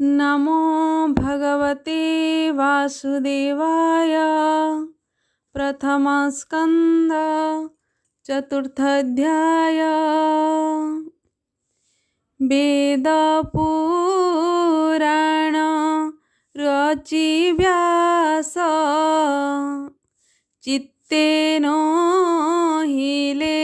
नमो भगवते वासुदेवाय। प्रथमस्कन्ध चतुर्थाध्याय। वेदपुराण रचि व्यास चित्तेन हिले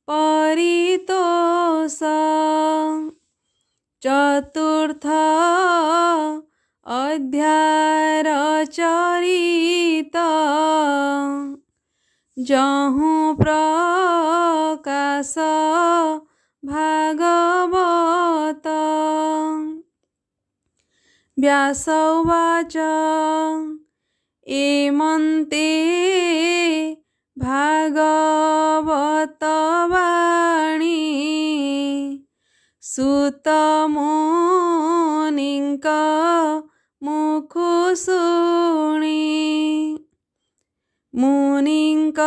परितोष। चतुर्थ अध्याय चरित जहु प्रकाश भागवत। व्यास उवाच एमन्ते भागवत वाणी सुत मुनिंक मुखु शुणि। मुनिंक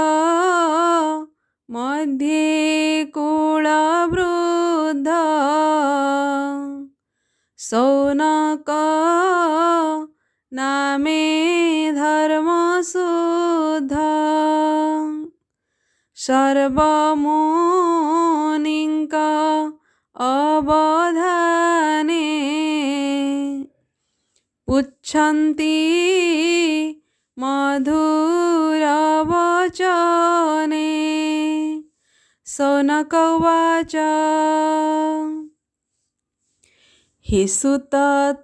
मध्ये कुलवृद्ध शौनक नामे धर्मशुद्ध। सर्वमुनिंक अवधाने पुच्छन्ति मधुरवचने। शौनक उवाच हे सुत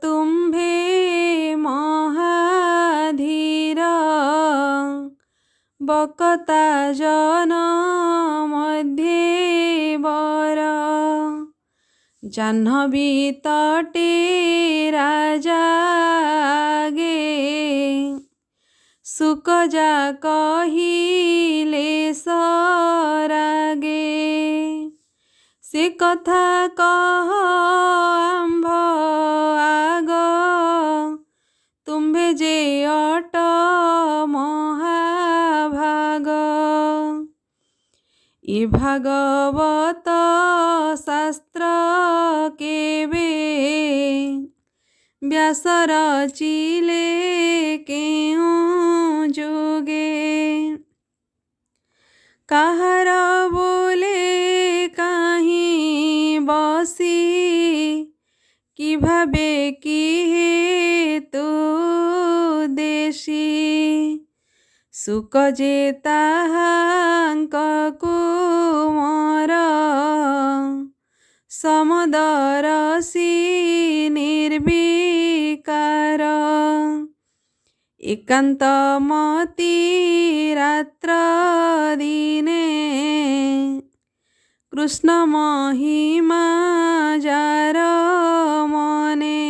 तुम्भे महाधीर बकता जन मध्ये वर। जाह्नवी तटे राजा गे सुकजा कहिले सरागे। से कथा कह आम्भ आग तुम्भे जे अट महाभाग। ए भागवत शास्त्र केवे व्यास रचिले केउं जुगे। काहार बोले काहीं बसी कि भावे कि हेतु देशी। सुक जे ताहांक कुमर समदरसी निर्विकार। एकांत मति रात्र दिने कृष्ण महिमा जार मने।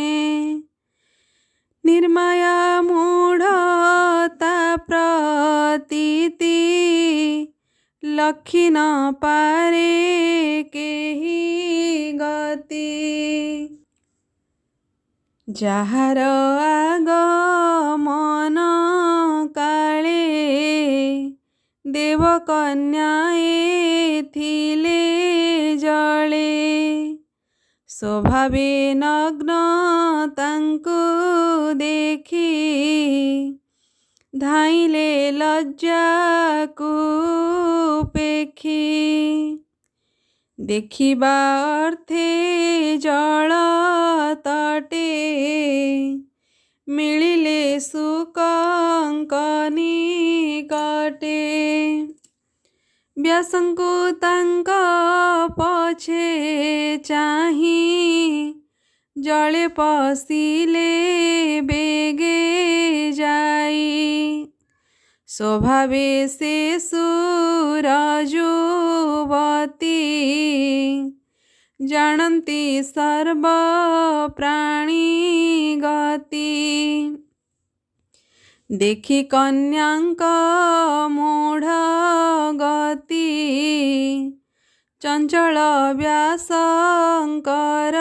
निर्माया मूढ़ता प्रतीति लखी न पारे केहि गति। जाहार आगमन काले देवकन्या एथिले जले। स्वभावे नग्न तांकु देखी धाइले लज्जा कुपेखी। देखिबा अर्थे जल तटे मिलिले सुकंक निकटे। व्यासंकु तांक पछे चाही जले पशिले बेगे जाई। स्वभावे से सुरजुवती जानन्ति सर्व प्राणी गति। देखि कन्यांक मूढ़ गति चंचल व्यासंकर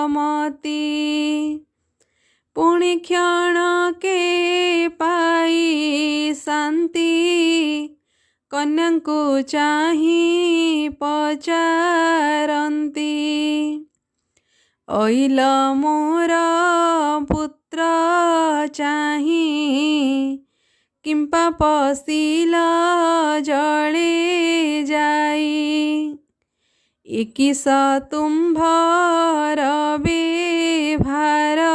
मति। पुण्य क्षण के पाई शांति कन्यांकु चाही पचारंती। ଅଇଲ ମୋର ପୁତ୍ର ଚାହିଁ କିମ୍ପା ପଶିଲ ଜଳେ ଯାଇ ଏକିସ ତୁମ୍ଭର ବେଭାର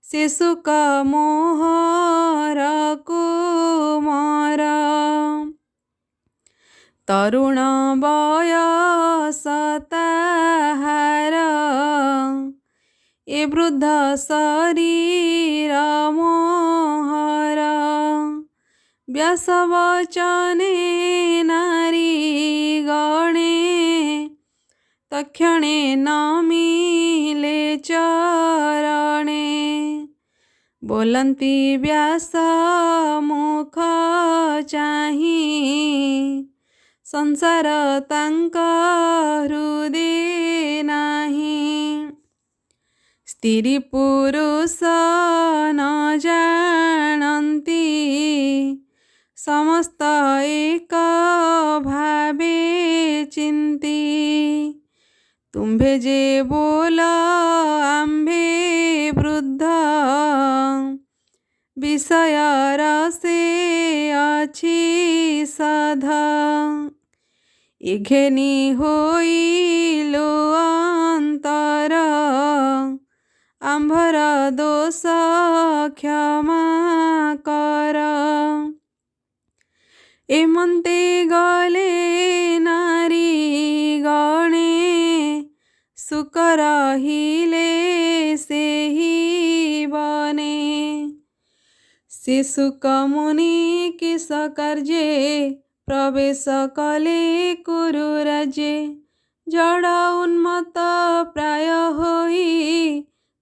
ସେ ସୁକ ମୋହର କୁମର ତରୁଣ ବୟସ ତାହାର ଏ ବୃଦ୍ଧ ଶରୀର ମୋହର ବ୍ୟାସ ବଚନେ ନାରୀ ଗଣେ ତକ୍ଷଣେ ନମିଲେ ଚରଣେ ବୋଲନ୍ତି ବ୍ୟାସ ମୁଖ ଚାହିଁ ସଂସାର ତାଙ୍କ ହୃଦେ ନାହିଁ ସ୍ତ୍ରୀ ପୁରୁଷ ନ ଜାଣନ୍ତି ସମସ୍ତ ଏକ ଭାବେ ଚିନ୍ତି ତୁମ୍ଭେ ଯେ ବୋଲ ଆମ୍ଭେ ବୃଦ୍ଧ ବିଷୟର ସେ ଅଛି ସାଧ ଏ ଘେନି ହୋଇଲୁ ଅନ୍ତର ଆମ୍ଭର ଦୋଷ କ୍ଷମା କର ଏମନ୍ତେ ଗଲେ ନାରୀ ଗଣେ ସୁକ ରହିଲେ ସେହି ବନେ ସେ ସୁକ ମୁନି କିସ କାର୍ଯ୍ୟେ ପ୍ରବେଶ କଲେ କୁରୁ ରାଜେ ଜଡ଼ ଉନ୍ମତ୍ତ ପ୍ରାୟ ହୋଇ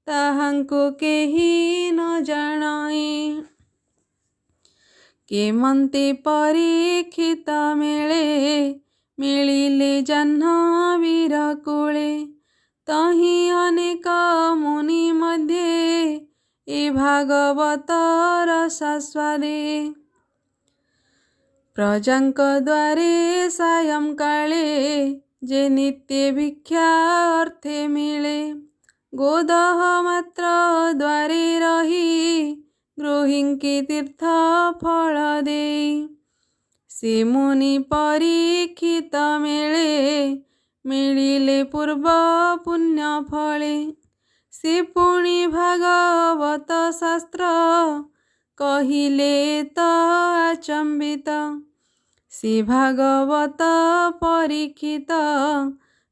ତାହାଙ୍କୁ କେହି ନ ଜାଣଇ କେମନ୍ତେ ପରୀକ୍ଷିତ ମିଳେ ମିଳିଲେ ଜାହ୍ନବୀର କୂଳେ ତହିଁ ଅନେକ ମୁନି ମଧ୍ୟେ ଏ ଭାଗବତର ଶାସ୍ୱାଦେ ପ୍ରଜାଙ୍କ ଦ୍ୱାରେ ସାୟଂ କାଳେ ଯେ ନିତ୍ୟ ଭିକ୍ଷା ଅର୍ଥେ ମିଳେ ଗୋଦହ ମାତ୍ର ଦ୍ୱାରେ ରହି ଗୃହିଙ୍କି ତୀର୍ଥ ଫଳ ଦେଇ ସେ ମୁନି ପରୀକ୍ଷିତ ମିଳେ ମିଳିଲେ ପୂର୍ବ ପୁଣ୍ୟ ଫଳେ ସେ ପୁଣି ଭାଗବତ ଶାସ୍ତ୍ର କହିଲେ ତ ଆଚମ୍ବିତ ସେ ଭାଗବତ ପରୀକ୍ଷିତ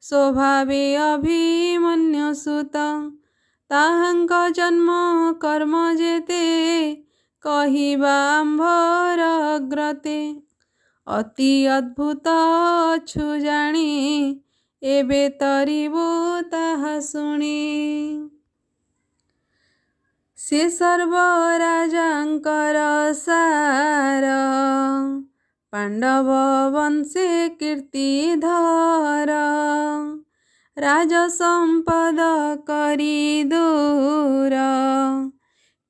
ସ୍ୱଭାବେ ଅଭିମନ୍ୟୁ ସୁତ ତାହାଙ୍କ ଜନ୍ମ କର୍ମ ଯେତେ କହିବା ଆମ୍ଭର ଅଗ୍ରତେ ଅତି ଅଦ୍ଭୁତ ଅଛୁ ଜାଣି ଏବେ ତରିବୁ ତାହା ଶୁଣି ସେ ସର୍ବ ରାଜାଙ୍କର ସାର ପାଣ୍ଡବ ବଂଶେ କୀର୍ତ୍ତିଧର ରାଜ ସମ୍ପଦ କରି ଦୂର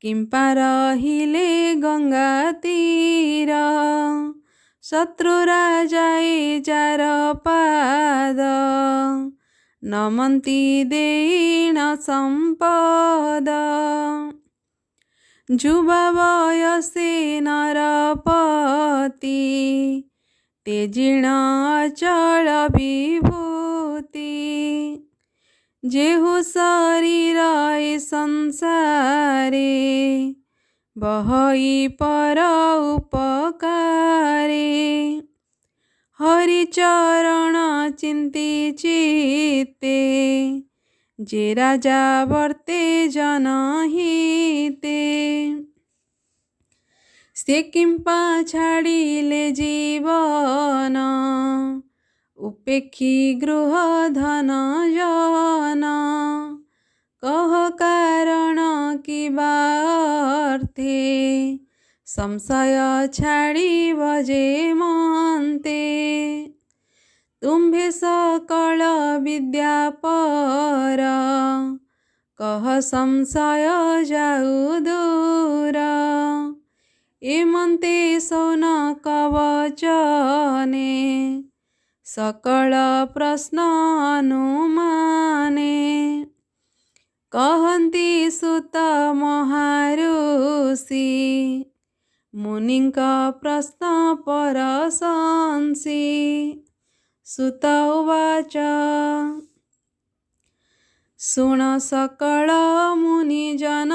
କିମ୍ପା ରହିଲେ ଗଙ୍ଗା ତୀର ଶତ୍ରୁ ରାଜାଏ ଚାର ପାଦ ନମନ୍ତି ଦେଇଣ ସମ୍ପଦ ଯୁବା ବୟସେ ନରପତି ତେଜିଣ ଅଚଳ ବିଭୂତି ଯେହୁ ଶରୀର ଏ ସଂସାରେ ବହଇ ପର ଉପକାରେ ହରିଚରଣ ଚିନ୍ତି ଚିତେ ଯେ ରାଜା ବର୍ତ୍ତେ ଜନହିତେ ସେ କିମ୍ପା ଛାଡ଼ିଲେ ଜୀବନ ଉପେକ୍ଷୀ ଗୃହ ଧନ ଜନ କହ କାରଣ କିବା ଅର୍ଥେ ସଂଶୟ ଛାଡ଼ିବ ଯେ ମନ୍ତେ ତୁମ୍ଭେ ସକଳ ବିଦ୍ୟା ପର କହ ସଂଶୟ ଯାଉ ଦୂର ଏମନ୍ତେ ସୌନ କବଚନେ सकल प्रश्न अनुमाने कहन्ति सुत महारुषि मुनिंक प्रश्न परशंसि सुत उवाच शुण सकल मुनिजन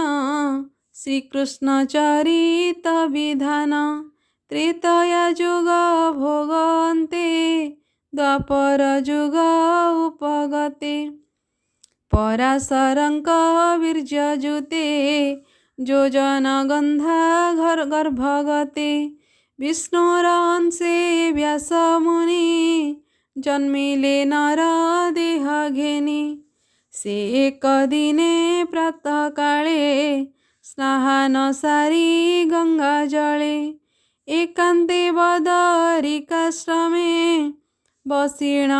श्रीकृष्ण चरित विधान त्रेतया जुग भोगन्ते द्वापर जुग उपगते पराशरंक वीर्यजुते योजन गंधा गर्भगते विष्णुरंशे व्यास मुनि जन्मिले नर देह घेनि से एक दिने प्रातः काले स्नान सारी गंगा जले एकांते बदरिकाश्रमे बसीण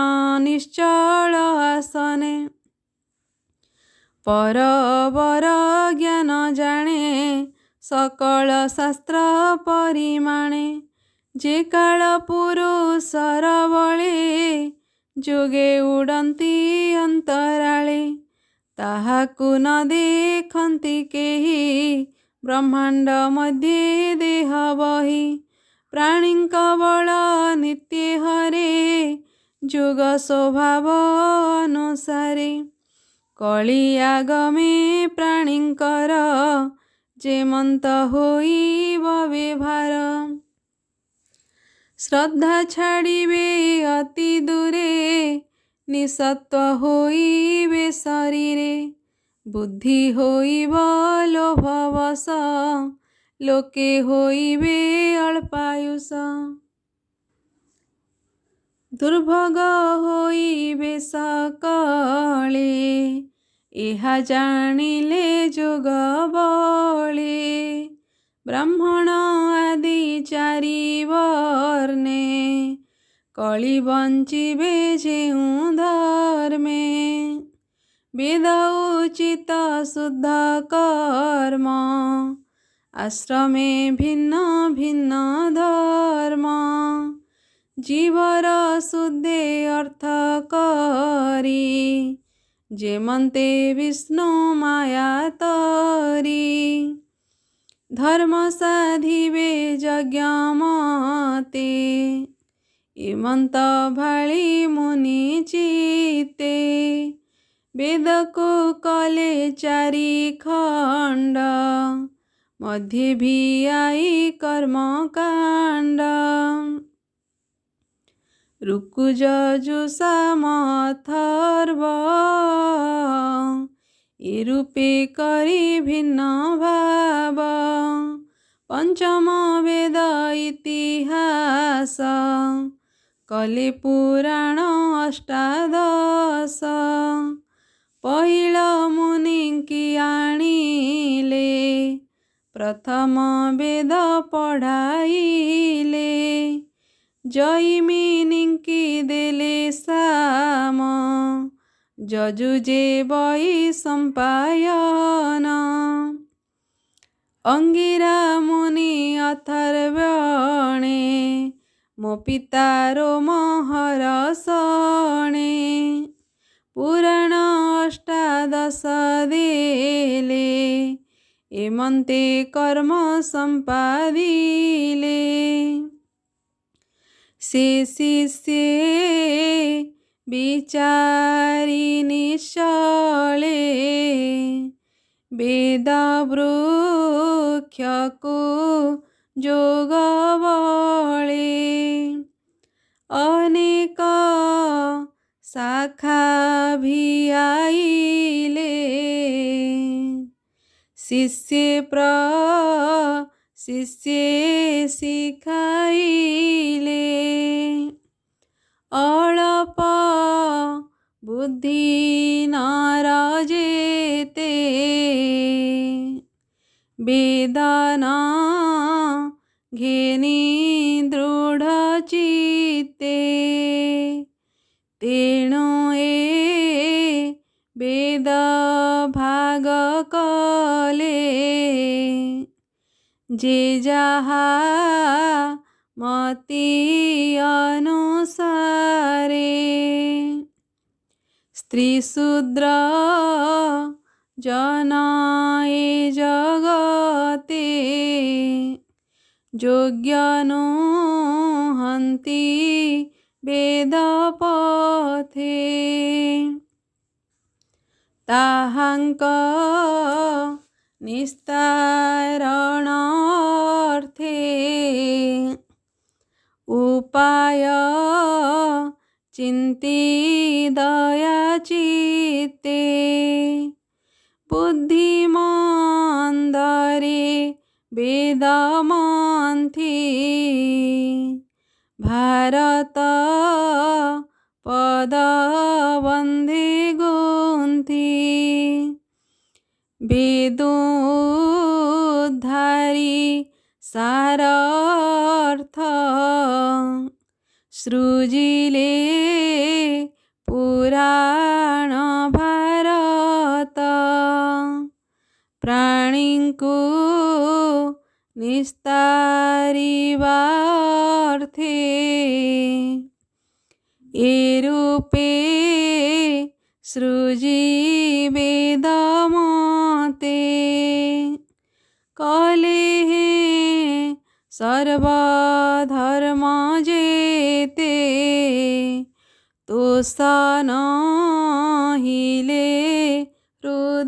निश्चल आसने परवर ज्ञान जाने सकल शास्त्र परिमाणे जे काल पुरुषर बळे जुगे उड़ंती अंतराले ताहाकु न देखन्ति केही ब्रह्मांड मध्ये देह बही प्राणींक बल नित्य हरे जुग स्वभाव अनुसारे कଳି आगमे प्राणींकर जेमंत होइब व्यवहार श्रद्धा छाड़िबे अति दूरे निसत्व होइबे शरीरे बुद्धि होइब लोभवश लोके होइबे अल्पायुष दुर्भग होइबे सकले एहा जानिले जोग बळे ब्राह्मण आदि चारि वर्णे कଳି बंचिबे जेउ धर्मे वेद उचित शुद्ध कर्म आश्रमे भिन्न भिन्न धर्म जीवर शुद्धे अर्थ करी जेमंते विष्णु माया तरी धर्म साधिबे यज्ञ मते एमंत भाली मुनि चिते वेद को कले चारि खंड मध्य भी आई कर्म कांड ऋकुज जुषाम अथर्व ए रूपे करी भिन्न भाव पंचम वेद इतिहास कले पुराण अष्टादश पहिल मुनि की आनिले प्रथम वेद पढ़ाइले जयमिनिंकी देले साम जजुजे बई संपायन अंगिरा मुनि अथर्वणे मो पितारो महरसणे पुराण अष्टादश देले एमंते कर्म संपादिले से शिष्ये विचारि निश्चले वेद वृक्षको जोग बळे अनेक शाखा भी आइले शिष्य शिष्य शिखाइले अळप बुद्धि नाराजेते वेदना घेनी दृढ़ चित्ते तेणु ए वेद भाग कले जे जहा मति अनुसारे स्त्री शूद्र जनाए जगते योग्य नुहन्ति वेद पथे ताहांक निस्तारणार्थे उपाय चिन्ति दया चित्ते बुद्धिमन्दरे वेदमन्थि भारत पदबन्धे गुन्थि वेदोद्धारी सारार्थ सृजिले पुराण भारत प्राणीଙ୍କୁ निस्तारिबार्थे ए रूपे सृजी वेदमते कले सर्वधर्म जेते तोषण हिले हृदगते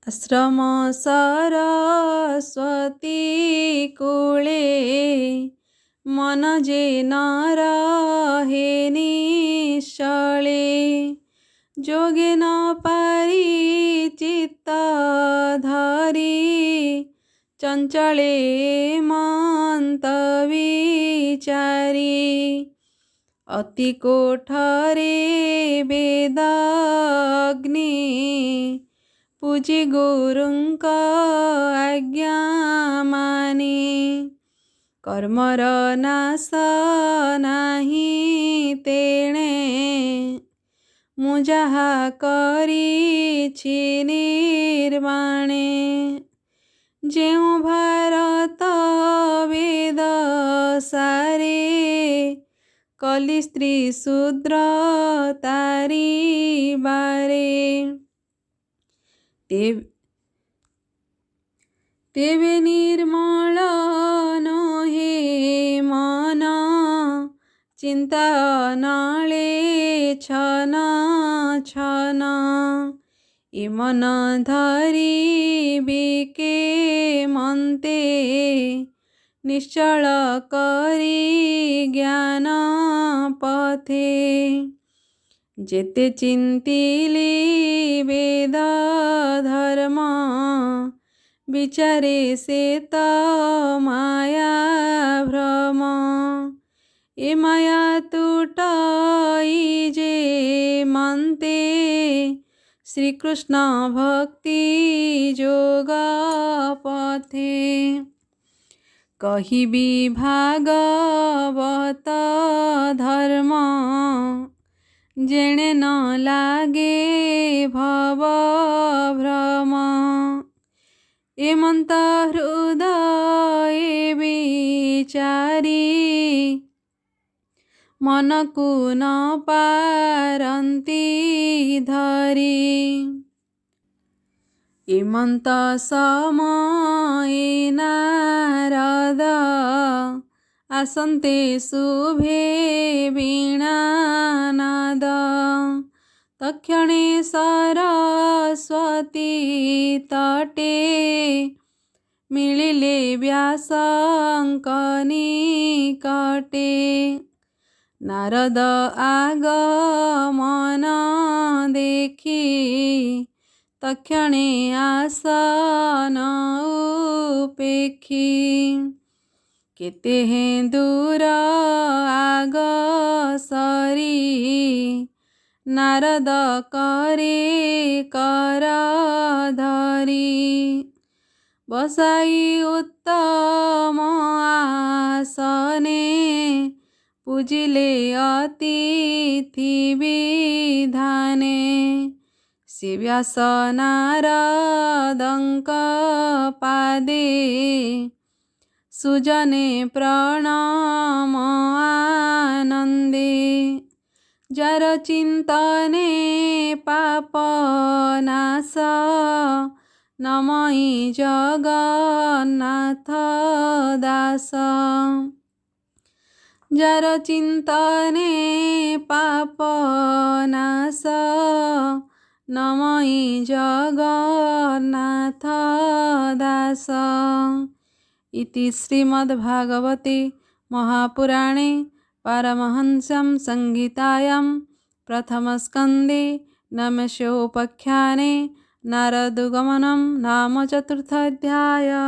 आश्रम सरस्वती कूले मन जे न रहे निश्चले जोगे न पारी चित्त धरी चंचले मन्त विचारी अति कोठरे वेदाग्नि पूजी गुरुंक आज्ञा माने कर्मर नाश नाही तेणे मु जाहा करिछि निर्माणे जेउ भारत वेद सारे कली स्त्री शूद्र तारी बारे तेबे निर्मल नहे मन चिंता नाले छन छन ए मन धरी बिके मन्ते निश्चल करी ज्ञान पथे जेते चिंतिली वेद धर्म विचारे से त माया भ्रम ए माया टूटाई जे मन्ते श्री कृष्ण भक्ति जोग पथे कहिबी भागवत धर्म जेणे न लागे भव भ्रम एमंत हृदय विचारी मनकु न पारंती धरी एमंत समय नारद आसन्ते शुभे वीणानाद तक्षणे सरस्वती तटे मिलिले व्यासंक निकटे नारद आगमन देखी तक्षणे आसन उपेक्षी केते हैं दूर आग सरी नारद करे कर धरी बसाई उत्तम आसने पूजिले अतिथि विधाने से व्यास नारदंक पादे सुजने प्रणाम आनन्दे जार चिन्तने पाप नाश नमई जगन्नाथ दास जार चिन्तने पाप नाश नमई जगन्नाथ दास इति श्रीमद्भागवते महापुराणे पारमहंस्यां संहितायां प्रथमस्कन्धे नमस्योपाख्याने नारदगमनं नाम चतुर्थोऽध्यायः।